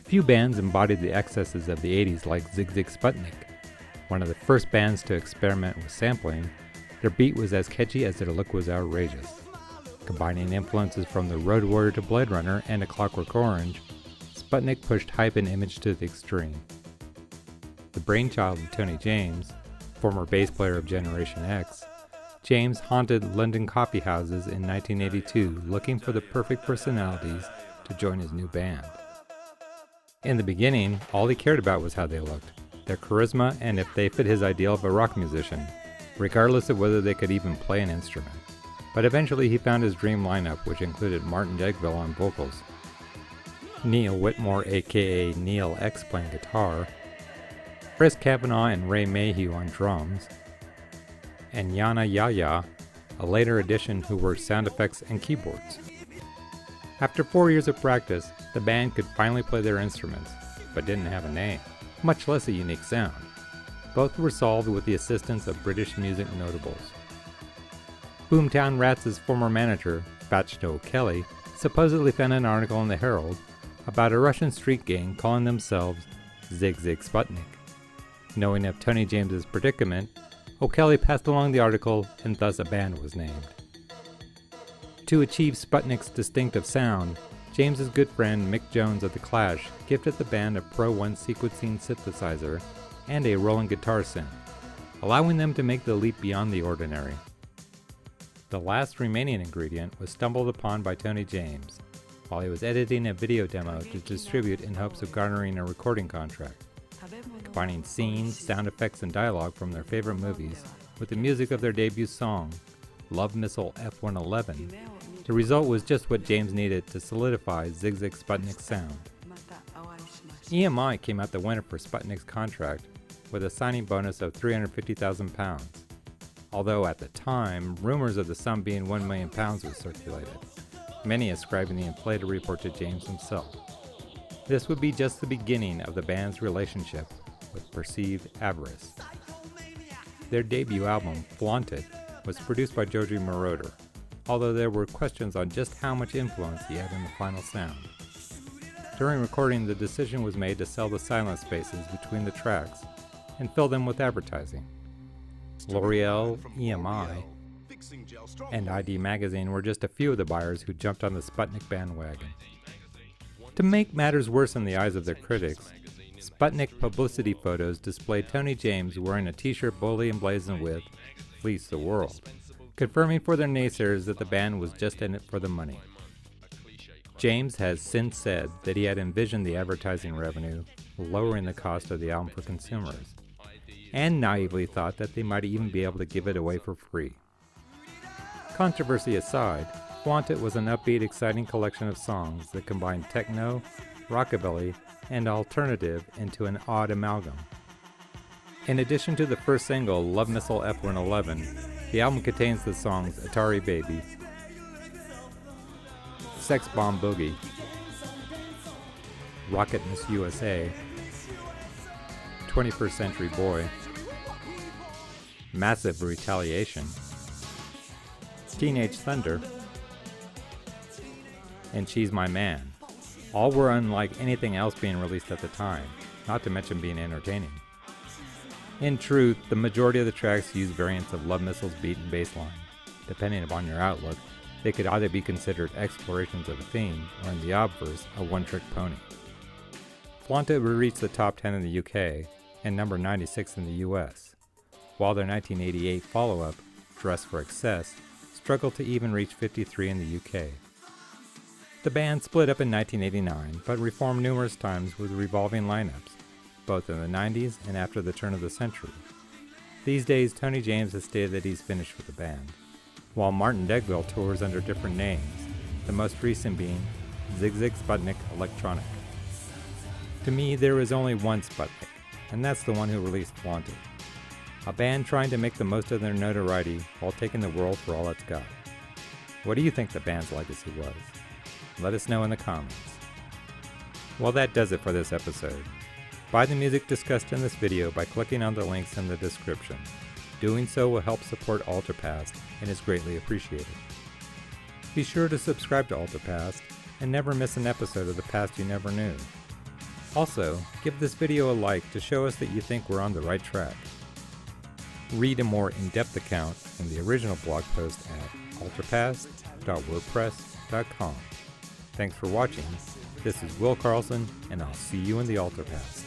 Few bands embodied the excesses of the 80s like Sigue Sigue Sputnik. One of the first bands to experiment with sampling, their beat was as catchy as their look was outrageous. Combining influences from the Road Warrior to Blade Runner and A Clockwork Orange, Sputnik pushed hype and image to the extreme. The brainchild of Tony James, former bass player of Generation X, James haunted London coffee houses in 1982 looking for the perfect personalities to join his new band. In the beginning, all he cared about was how they looked, their charisma, and if they fit his ideal of a rock musician, regardless of whether they could even play an instrument. But eventually he found his dream lineup, which included Martin Degville on vocals, Neil Whitmore aka Neil X playing guitar, Chris Cavanaugh and Ray Mayhew on drums, and Yana Yaya, a later addition who worked sound effects and keyboards. After 4 years of practice, the band could finally play their instruments, but didn't have a name, much less a unique sound. Both were solved with the assistance of British music notables. Boomtown Rats' former manager, Batchto O'Kelly, supposedly found an article in the Herald about a Russian street gang calling themselves Sigue Sigue Sputnik. Knowing of Tony James's predicament, O'Kelly passed along the article and thus a band was named. To achieve Sputnik's distinctive sound, James's good friend Mick Jones of The Clash gifted the band a Pro 1 sequencing synthesizer and a rolling guitar synth, allowing them to make the leap beyond the ordinary. The last remaining ingredient was stumbled upon by Tony James while he was editing a video demo to distribute in hopes of garnering a recording contract. Combining scenes, sound effects, and dialogue from their favorite movies with the music of their debut song, Love Missile F-111, the result was just what James needed to solidify Sigue Sigue Sputnik's sound. EMI came out the winner for Sputnik's contract with a signing bonus of £350,000, although at the time, rumors of the sum being £1 million was circulated, many ascribing the inflated report to James himself. This would be just the beginning of the band's relationship with perceived avarice. Their debut album, Flaunt It, was produced by Joji Moroder, although there were questions on just how much influence he had in the final sound. During recording, the decision was made to sell the silent spaces between the tracks and fill them with advertising. L'Oreal, EMI, and ID Magazine were just a few of the buyers who jumped on the Sputnik bandwagon. To make matters worse in the eyes of their critics, Sputnik publicity photos displayed Tony James wearing a t-shirt boldly emblazoned with "Fleece the World," confirming for their naysayers that the band was just in it for the money. James has since said that he had envisioned the advertising revenue lowering the cost of the album for consumers, and naively thought that they might even be able to give it away for free. Controversy aside, Flaunt It was an upbeat, exciting collection of songs that combined techno, rockabilly, and alternative into an odd amalgam. In addition to the first single, Love Missile F-111, the album contains the songs Atari Baby, Sex Bomb Boogie, Rocket Miss USA, 21st Century Boy, Massive Retaliation, Teenage Thunder, and She's My Man. All were unlike anything else being released at the time, not to mention being entertaining. In truth, the majority of the tracks use variants of Love Missile's beat and bass line. Depending upon your outlook, they could either be considered explorations of a theme, or in the obverse, a one-trick pony. Flaunt It would reach the top 10 in the UK, and number 96 in the US, while their 1988 follow-up, Dress for Excess, struggled to even reach 53 in the UK. The band split up in 1989, but reformed numerous times with revolving lineups, both in the 90s and after the turn of the century. These days, Tony James has stated that he's finished with the band, while Martin Degville tours under different names, the most recent being Sigue Sigue Sputnik Electronic. To me, there is only one Sputnik, and that's the one who released Flaunt It, a band trying to make the most of their notoriety while taking the world for all it's got. What do you think the band's legacy was? Let us know in the comments. Well, that does it for this episode. Buy the music discussed in this video by clicking on the links in the description. Doing so will help support Alterpast and is greatly appreciated. Be sure to subscribe to Alterpast and never miss an episode of The Past You Never Knew. Also, give this video a like to show us that you think we're on the right track. Read a more in-depth account in the original blog post at alterpast.wordpress.com. Thanks for watching. This is Will Carlson, and I'll see you in the Alterpast.